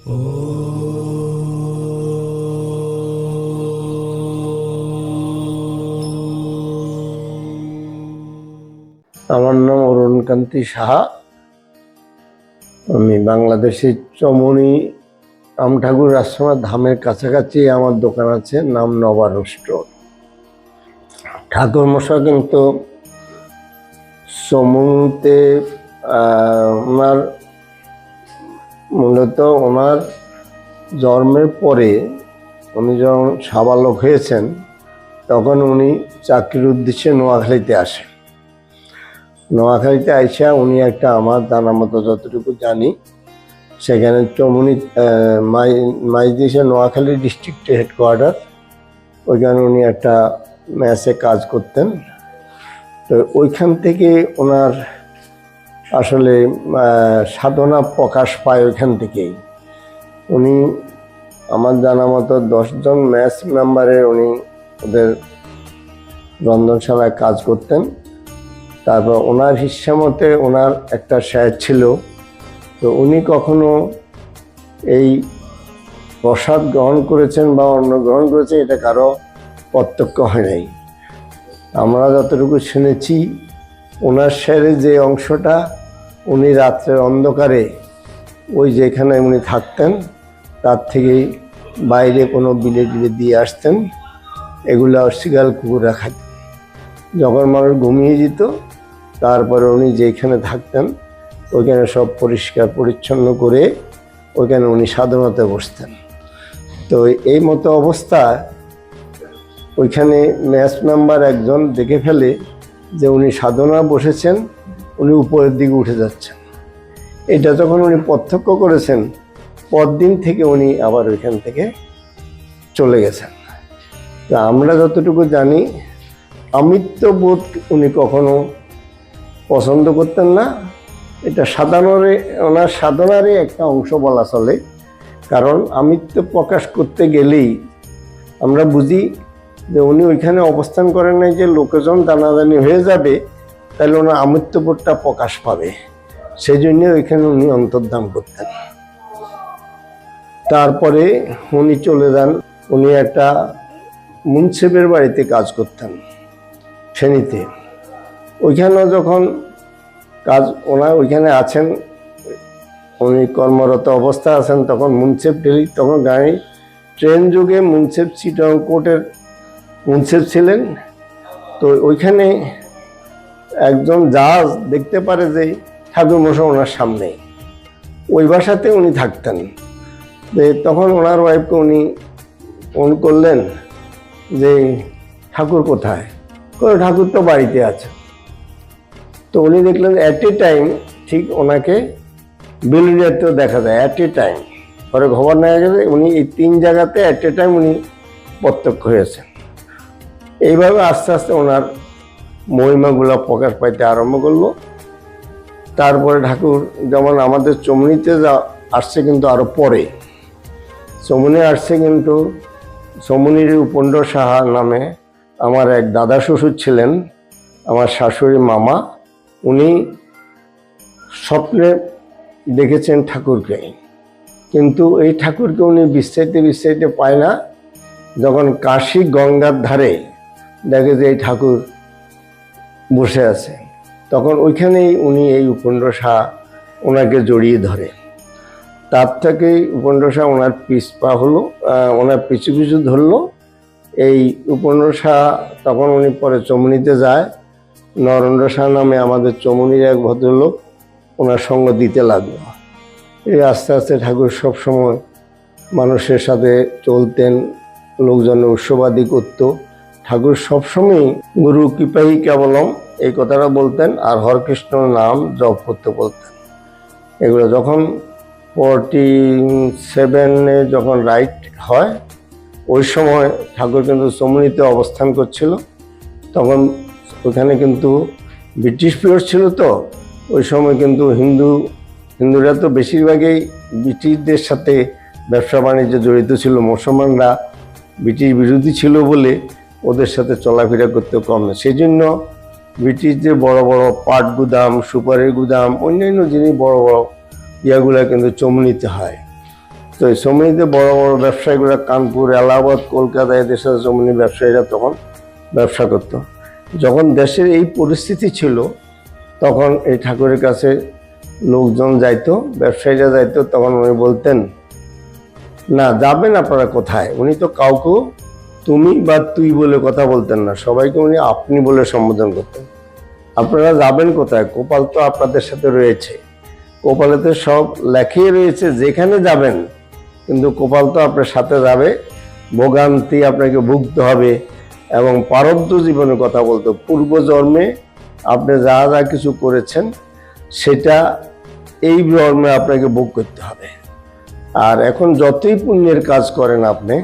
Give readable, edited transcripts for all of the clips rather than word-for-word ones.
আমার নাম অরুণকান্তি সাহা। আমি বাংলাদেশের চমনি আমঠাকুর আশ্রমের ধামের কাছাকাছি আমার দোকান আছে, নাম নবারণ স্টোর। ঠাকুর মশাই কিন্তু চমনিতে ওনার মূলত ওনার জন্মের পরে উনি যখন সাবালক হয়েছেন তখন উনি চাকরির উদ্দেশ্যে নোয়াখালীতে আসেন। নোয়াখালীতে আইসা উনি একটা, আমার জানা মতো যতটুকু জানি, সেখানে চমনি মাইজদিসা নোয়াখালী ডিস্ট্রিক্টের হেডকোয়ার্টার, ওইখানে উনি একটা ম্যাচে কাজ করতেন। তো ওইখান থেকে ওনার আসলে সাধনা প্রকাশ পায়। ওইখান থেকেই উনি আমার জানা মতো 10 জন ম্যাচ মেম্বারের উনি ওদের রন্ধনশালায় কাজ করতেন। তারপর ওনার হিসামতে ওনার একটা শেয়ার ছিল, তো উনি কখনো এই প্রসাদ গ্রহণ করেছেন বা অন্ন গ্রহণ করেছেন এটা কারো প্রত্যক্ষ হয় নাই। আমরা যতটুকু শুনেছি ওনার শেয়ারে যে অংশটা উনি রাত্রের অন্ধকারে ওই যেখানে উনি থাকতেন তার থেকেই বাইরে কোনো বিলে টিলে দিয়ে আসতেন, এগুলো শিগাল কুকুররা খাতেন। যখন মানুষ ঘুমিয়ে যেত তারপরে উনি যেখানে থাকতেন ওইখানে সব পরিষ্কার পরিচ্ছন্ন করে ওইখানে উনি সাধনাতে বসতেন। তো এই মতো অবস্থা ওইখানে ম্যাচ মেম্বার একজন দেখে ফেলে যে উনি সাধনা বসেছেন, উনি উপরের দিকে উঠে যাচ্ছেন। এটা যখন উনি প্রত্যক্ষ করেছেন, পরদিন থেকে উনি আবার ওইখান থেকে চলে গেছেন। তো আমরা যতটুকু জানি আমৃত্যবোধ উনি কখনো পছন্দ করতেন না। এটা ওনার সাধনারই একটা অংশ বলা চলে। কারণ আমৃত্য প্রকাশ করতে গেলেই আমরা বুঝি যে উনি ওইখানে অবস্থান করেন নাই যে লোকজন জানাজানি হয়ে যাবে, তাহলে ওনার আমৃত্যবোধটা প্রকাশ পাবে, সেই জন্য ওইখানে উনি অন্তর্ধান করতেন। তারপরে উনি চলে যান, উনি একটা মুন্সিফের বাড়িতে কাজ করতেন ফেনীতে। ওইখানেও যখন কাজ ওনার ওইখানে আছেন, উনি কর্মরত অবস্থা আছেন, তখন মুন্সিফ ডেলি, তখন গাড়ি ট্রেন যুগে মুন্সিফ চিটাং কোর্টের মুন্সিফ ছিলেন। তো ওইখানে একজন জাজ দেখতে পারে যে ঠাকুর মশাই ওনার সামনে, ওই বাসাতে উনি থাকতেন। তখন ওনার ওয়াইফকে উনি ফোন করলেন যে ঠাকুর কোথায়? ঠাকুর তো বাড়িতে আছে। তো উনি দেখলেন অ্যাট এ টাইম ঠিক ওনাকে বেলুড়িয়াতেও দেখা যায় অ্যাট এ টাইম। পরে খবর নেওয়া গেছে উনি এই 3 জায়গাতে অ্যাট এ টাইম উনি প্রত্যক্ষ হয়েছেন। এইভাবে আস্তে আস্তে ওনার মহিমাগুলো প্রকাশ পাইতে আরম্ভ করলো। তারপরে ঠাকুর যেমন আমাদের চমনিতে আসছে, কিন্তু আরও পরে চমনি আসছে, কিন্তু চমনির উপেন্দ্র সাহা নামে আমার এক দাদা শ্বশুর ছিলেন, আমার শাশুড়ি মামা। উনি স্বপ্নে দেখেছেন ঠাকুরকে, কিন্তু এই ঠাকুরকে উনি বিস্তারিত পায় না। যখন কাশী গঙ্গার ধারে দেখে যে এই ঠাকুর বসে আছে, তখন ওইখানেই উনি এই উপেন্দ্র সাহা ওনাকে জড়িয়ে ধরে। তার থেকেই উপেন্দ্র সাহা ওনার ওনার পিছু পিছু ধরলো। এই উপেন্দ্র সাহা তখন উনি পরে চমনিতে যায়। নরেন্দ্র সাহা নামে আমাদের চমনির এক ভদ্রলোক ওনার সঙ্গ দিতে লাগলো। এই আস্তে আস্তে ঠাকুর সবসময় মানুষের সাথে চলতেন, লোকজনের উৎসবাদী করত। ঠাকুর সবসময় গুরু কৃপাহি কেবলম এই কথাটা বলতেন, আর হরকৃষ্ণ নাম জপ করতে বলতেন। এগুলো যখন 47-এ যখন রাইট হয়, ওই সময় ঠাকুর কিন্তু চমনিতে অবস্থান করছিল। তখন ওখানে কিন্তু ব্রিটিশ পিরিয়ড ছিল, তো ওই সময় কিন্তু হিন্দুরা তো বেশিরভাগই ব্রিটিশদের সাথে ব্যবসা বাণিজ্যে জড়িত ছিল। মুসলমানরা ব্রিটিশ বিরোধী ছিল বলে ওদের সাথে চলাফেরা করতে কম না। সেই জন্য ব্রিটিশদের বড় বড় পাট গুদাম, সুপারির গুদাম, অন্যান্য জিনিস বড় বড় ইয়াগুলা কিন্তু চমনিতে হয়। তো এই চৌমুহনীতে বড় বড় ব্যবসায়ীগুলো কানপুর, এলাহাবাদ, কলকাতা এদেশের চৌমুহনী ব্যবসায়ীরা তখন ব্যবসা করত। যখন দেশের এই পরিস্থিতি ছিল তখন এই ঠাকুরের কাছে লোকজন যাইতো, ব্যবসায়ীরা যাইতো, তখন উনি বলতেন, না যাবেন আপনারা কোথায়? উনি তো কাউকে তুমি বা তুই বলে কথা বলতেন না, সবাইকে উনি আপনি বলে সম্বোধন করতেন। আপনারা যাবেন কোথায়? গোপাল তো আপনাদের সাথে রয়েছে, গোপালেতে সব লেখিয়ে রয়েছে যেখানে যাবেন, কিন্তু গোপাল তো আপনার সাথে যাবে, ভোগান্তি আপনাকে ভুগতে হবে। এবং প্রারব্ধ জীবনের কথা বলতো, পূর্বজন্মে আপনি যা যা কিছু করেছেন সেটা এই জন্মে আপনাকে ভোগ করতে হবে। আর এখন যতই পুণ্যের কাজ করেন আপনি,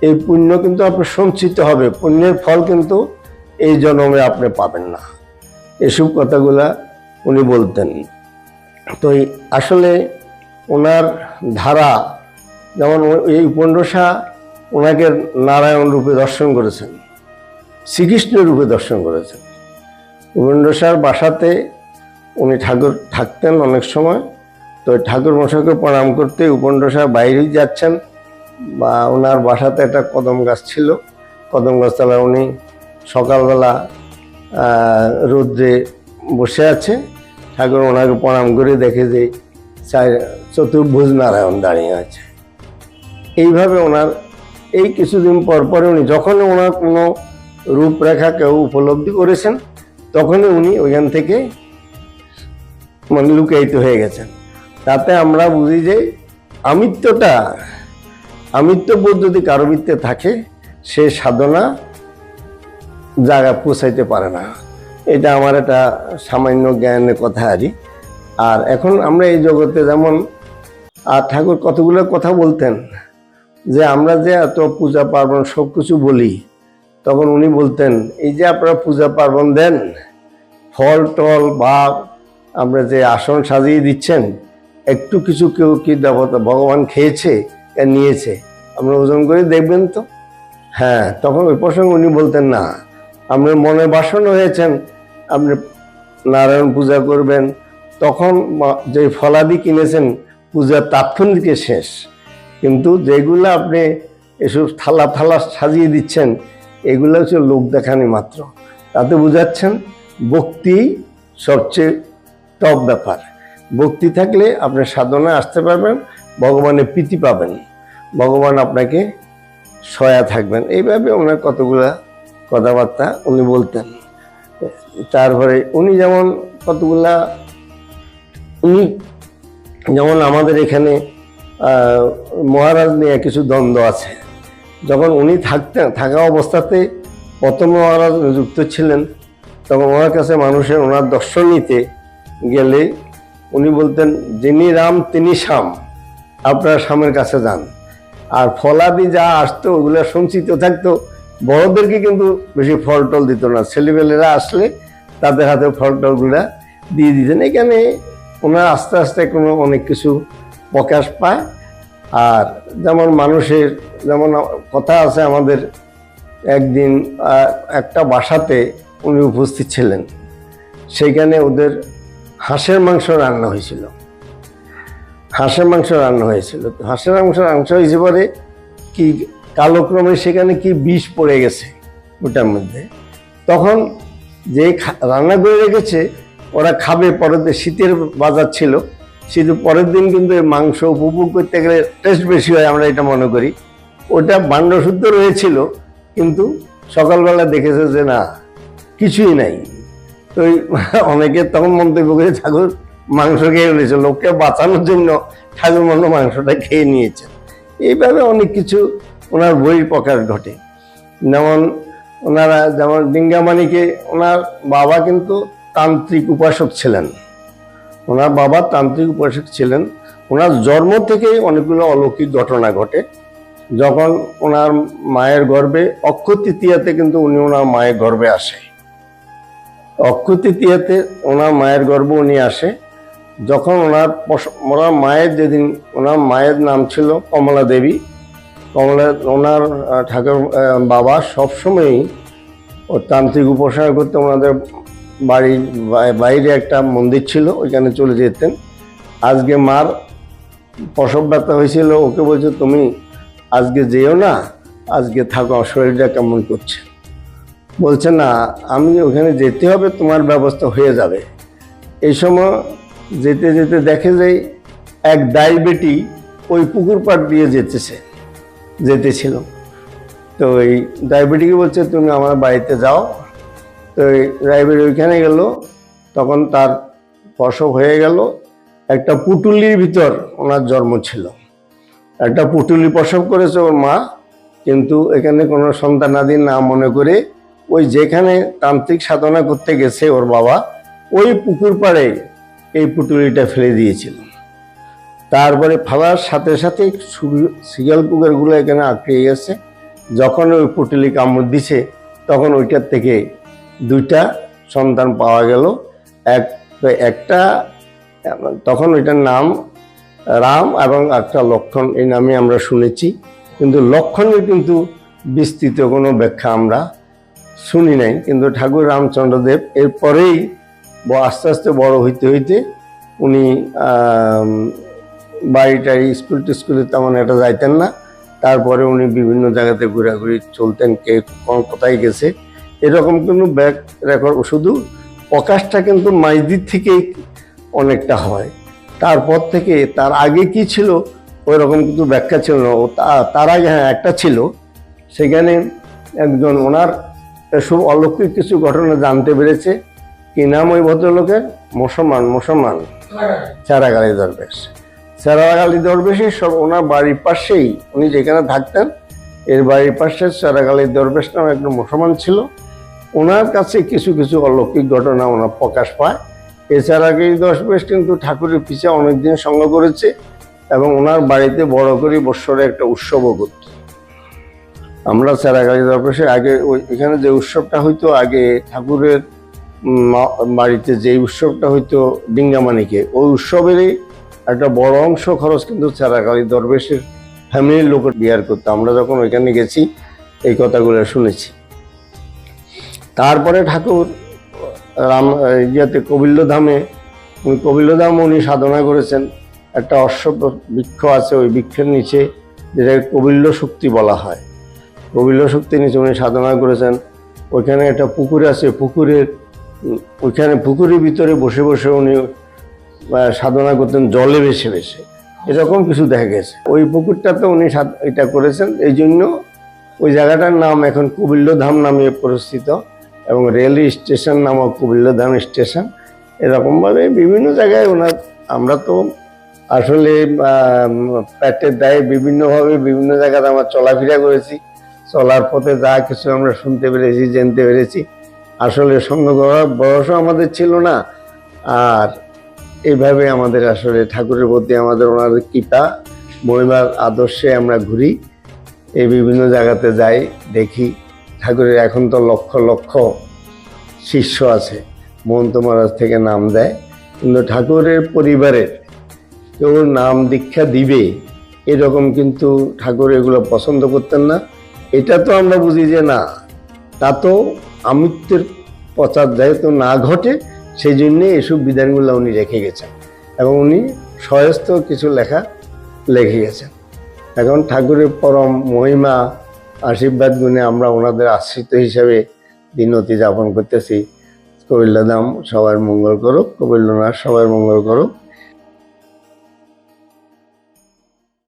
এই পুণ্য কিন্তু আপনার সঞ্চিত হবে, পুণ্যের ফল কিন্তু এই জন্মে আপনি পাবেন না। এসব কথাগুলা উনি বলতেন। তো আসলে ওনার ধারা, যেমন এই উপন্যাসা ওনাকে নারায়ণ রূপে দর্শন করেছেন, শ্রীকৃষ্ণ রূপে দর্শন করেছেন। উপন্যাসার বাসাতে উনি ঠাকুর থাকতেন অনেক সময়, তো ঠাকুর মশাইকে প্রণাম করতে উপন্যাসা বাইরেই যাচ্ছেন, বা ওনার বাসাতে একটা কদম গাছ ছিল, কদম গাছতলায় উনি সকালবেলা রৌদ্রে বসে আছে, ঠাকুর ওনাকে প্রণাম করে দেখে যে চতুর্ভুজ নারায়ণ দাঁড়িয়ে আছে। এইভাবে ওনার এই কিছুদিন পর পরে উনি যখনই ওনার কোনো রূপরেখা কেউ উপলব্ধি করেছেন, তখনই উনি ওইখান থেকে মানে লুকায়িত হয়ে গেছেন। তাতে আমরা বুঝি যে আমিত্ববোধ যদি কারো ভিতরে থাকে, সে সাধনা জায়গা পৌঁছাইতে পারে না। এটা আমার একটা সামান্য জ্ঞানের কথা আর এখন আমরা এই জগতে যেমন, আর ঠাকুর কতগুলো কথা বলতেন যে আমরা যে এত পূজা পার্বণ সব কিছু বলি, তখন উনি বলতেন, এই যে আপনারা পূজা পার্বণ দেন, ফল টল বা আমরা যে আসন সাজিয়ে দিচ্ছেন, একটু কিছু কেউ কি দেবতা ভগবান খেয়েছে নিয়েছে, আমরা ওজন করে দেখবেন তো। হ্যাঁ, তখন ওই প্রসঙ্গে উনি বলতেন, না, আপনার মনে বাসন হয়েছেন, আপনি নারায়ণ পূজা করবেন, তখন যে ফলাদি কিনেছেন পূজার তাৎক্ষণিকে শেষ, কিন্তু যেগুলো আপনি এসব থালা থালা সাজিয়ে দিচ্ছেন, এগুলো হচ্ছে লোক দেখানি মাত্র। তাতে বুঝাচ্ছেন ভক্তি সবচেয়ে টপ ব্যাপার। ভক্তি থাকলে আপনি সাধনায় আসতে পারবেন, ভগবানের প্রীতি পাবেন, ভগবান আপনাকে সয়া থাকবেন। এইভাবে ওনার কতগুলা কথাবার্তা উনি বলতেন। তারপরে উনি যেমন আমাদের এখানে মহারাজ নিয়ে কিছু দ্বন্দ্ব আছে। যখন উনি থাকা অবস্থাতে প্রথম মহারাজ নিযুক্ত ছিলেন, তখন ওনার কাছে মানুষের ওনার দর্শন নিতে গেলে উনি বলতেন, যিনি রাম তিনি শ্যাম, আপনারা শ্যামের কাছে যান। আর ফলাদি যা আসতো ওগুলো সঞ্চিত থাকতো, বড়দেরকে কিন্তু বেশি ফল টল দিত না, ছেলেবেলেরা আসলে তাদের হাতে ফল টলগুলা দিয়ে দিতেন। এখানে ওনার আস্তে আস্তে অনেক কিছু প্রকাশ পায়। আর যেমন মানুষের যেমন কথা আছে, আমাদের একদিন একটা বাসাতে উনি উপস্থিত ছিলেন, সেইখানে ওদের হাঁসের মাংস রান্না হয়েছিল। হাঁসের মাংস হয়েছে পরে কি কালক্রমে সেখানে কি বিষ পড়ে গেছে ওটার মধ্যে। তখন যে রান্না করে রেখেছে ওরা খাবে, পরের দিন শীতের বাজার ছিল, শীতের পরের দিন কিন্তু মাংস উপভোগ করতে গেলে টেস্ট বেশি হয়, আমরা এটা মনে করি। ওটা বান্ডশুদ্ধ রয়েছিল, কিন্তু সকালবেলা দেখেছে যে না, কিছুই নাই। তো অনেকে তখন মন্তব্য করে ঠাকুর মাংস খেয়ে নিয়েছে, লোককে বাঁচানোর জন্য ঠাকুর মাংসটা খেয়ে নিয়েছে। এইভাবে অনেক কিছু ওনার বইয়ের প্রকাশ ঘটে। যেমন ডিঙ্গামানিকে ওনার বাবা কিন্তু তান্ত্রিক উপাসক ছিলেন। ওনার জন্ম থেকেই অনেকগুলো অলৌকিক ঘটনা ঘটে। যখন ওনার মায়ের গর্ভে অক্ষয় তৃতীয়াতে কিন্তু উনি ওনার মায়ের গর্ভে আসে, অক্ষয় তৃতীয়াতে ওনার মায়ের গর্ভে উনি আসে। যখন ওনার মায়ের নাম ছিল কমলা দেবী। ওনার ঠাকুর বাবা সবসময়ই ও তান্ত্রিক উপাসনা করতে ওনাদের বাড়ির বাইরে একটা মন্দির ছিল, ওইখানে চলে যেতেন। আজকে মার প্রসব ব্যথা হয়েছিল, ওকে বলছে তুমি আজকে যেও না, আজকে থাকো, শরীরটা কেমন করছে। বলছে না, আমি ওখানে যেতে হবে, তোমার ব্যবস্থা হয়ে যাবে। এই সময় যেতে যেতে দেখে যে এক দাই বেটি ওই পুকুর পাড় দিয়ে যেতেছিল। তো ওই ডায়াবেটিকে বলছে তুমি আমার বাড়িতে যাও। তো ওই ডায়াবেটি ওইখানে গেল, তখন তার প্রসব হয়ে গেল। একটা পুটুলির ভিতর ওনার জন্ম ছিল, একটা পুটুলি প্রসব করেছে ওর মা, কিন্তু এখানে কোনো সন্তানাদি না মনে করে ওই যেখানে তান্ত্রিক সাধনা করতে গেছে ওর বাবা, ওই পুকুর পাড়ে এই পুটুলিটা ফেলে দিয়েছিল। তারপরে ফেলার সাথে সাথে শিয়াল কুকুরগুলো এখানে আটকে গেছে। যখন ওই পুটুলি কামড় দিছে, তখন ওইটার থেকে 2টা সন্তান পাওয়া গেল। একটা তখন ওইটার নাম রাম এবং একটা লক্ষণ, এই নামে আমরা শুনেছি, কিন্তু লক্ষণের কিন্তু বিস্তৃত কোনো ব্যাখ্যা আমরা শুনি নাই। কিন্তু ঠাকুর রামচন্দ্রদেব এরপরেই আস্তে আস্তে বড় হইতে হইতে উনি বাড়িটারি স্কুলে তেমন একটা যাইতেন না। তারপরে উনি বিভিন্ন জায়গাতে ঘোরাঘুরি চলতেন, কে কোথায় গেছে এরকম কোনো ব্যাক রেকর্ড, শুধু প্রকাশটা কিন্তু মাইদির থেকেই অনেকটা হয়। তারপর থেকে তার আগে কি ছিল ওই রকম কিন্তু ব্যাখ্যা ছিল না। তার আগে হ্যাঁ একটা ছিল, সেখানে একজন ওনার এসব অলৌকিক কিছু ঘটনা জানতে পেরেছে। কি নাম ওই ভদ্রলোকের? মুসলমান চারাগালি দরবেশ। চারাগালি দরবেশই সব ওনার বাড়ির পাশেই, উনি যেখানে থাকতেন এর বাড়ির পাশে চারাগালি দরবেশ নামে একটা মুসলমান ছিল। ওনার কাছে কিছু কিছু অলৌকিক ঘটনা ওনার প্রকাশ পায়। এছাড়া এই দরবেশ কিন্তু ঠাকুরের পিছে অনেকদিন সঙ্গ করেছে এবং ওনার বাড়িতে বড় করে বৎসরে একটা উৎসবও করত। আমরা চারাগালি দরবেশে আগে এখানে যে উৎসবটা হইতো, আগে ঠাকুরের বাড়িতে যে উৎসবটা হইতো ডিঙ্গামানিকে, ওই উৎসবেরই একটা বড় অংশ খরচ কিন্তু চারাগালি দরবেশের ফ্যামিলির লোকের বিয়ার করতো। আমরা যখন ওইখানে গেছি এই কথাগুলো শুনেছি। তারপরে ঠাকুর কবিল্লধামে উনি সাধনা করেছেন। একটা অশ্বত্থ বৃক্ষ আছে, ওই বৃক্ষের নিচে, যেটাকে কবিল্ল শক্তি বলা হয়, কবিল্ল শক্তির নিচে উনি সাধনা করেছেন। ওইখানে একটা পুকুর আছে, পুকুরের ভিতরে বসে বসে উনি সাধনা করতেন, জলে ভেসে ভেসে, এরকম কিছু দেখা গেছে। ওই পুকুরটাতে উনি এটা করেছেন, এই জন্য ওই জায়গাটার নাম এখন কবিল্লধাম নামে পরিচিত, এবং রেল স্টেশন নামক কবিল্লধাম স্টেশন। এরকমভাবে বিভিন্ন জায়গায় ওনার, আমরা তো আসলে পেটের দায়ে বিভিন্নভাবে বিভিন্ন জায়গাতে আমরা চলাফেরা করেছি। চলার পথে যা কিছু আমরা শুনতে পেরেছি, জানতে পেরেছি, আসলে সঙ্গ করার বয়সও আমাদের ছিল না। আর এইভাবে আমাদের আসলে ঠাকুরের প্রতি আমাদের ওনার কৃপা মহিমার আদর্শে আমরা ঘুরি, এই বিভিন্ন জায়গাতে যাই, দেখি। ঠাকুরের এখন তো লক্ষ লক্ষ শিষ্য আছে, মহন্ত মহারাজ থেকে নাম দেয়, কিন্তু ঠাকুরের পরিবারের কেউ নাম দীক্ষা দিবে এরকম কিন্তু ঠাকুর এগুলো পছন্দ করতেন না। এটা তো আমরা বুঝি যে না, তা তো আমৃত্যুর প্রচার যেহেতু না ঘটে, সেই জন্যে এসব বিধানগুলো উনি রেখে গেছেন এবং উনি স্বয়স্ত কিছু লিখে গেছেন। এখন ঠাকুরের পরম মহিমা আশীর্বাদ গুণে আমরা ওনাদের আশ্রিত হিসাবে দিনতি যাপন করতেছি। কবিল্লধাম সবার মঙ্গল করুক, কবিল্লনাথ সবার মঙ্গল করুক।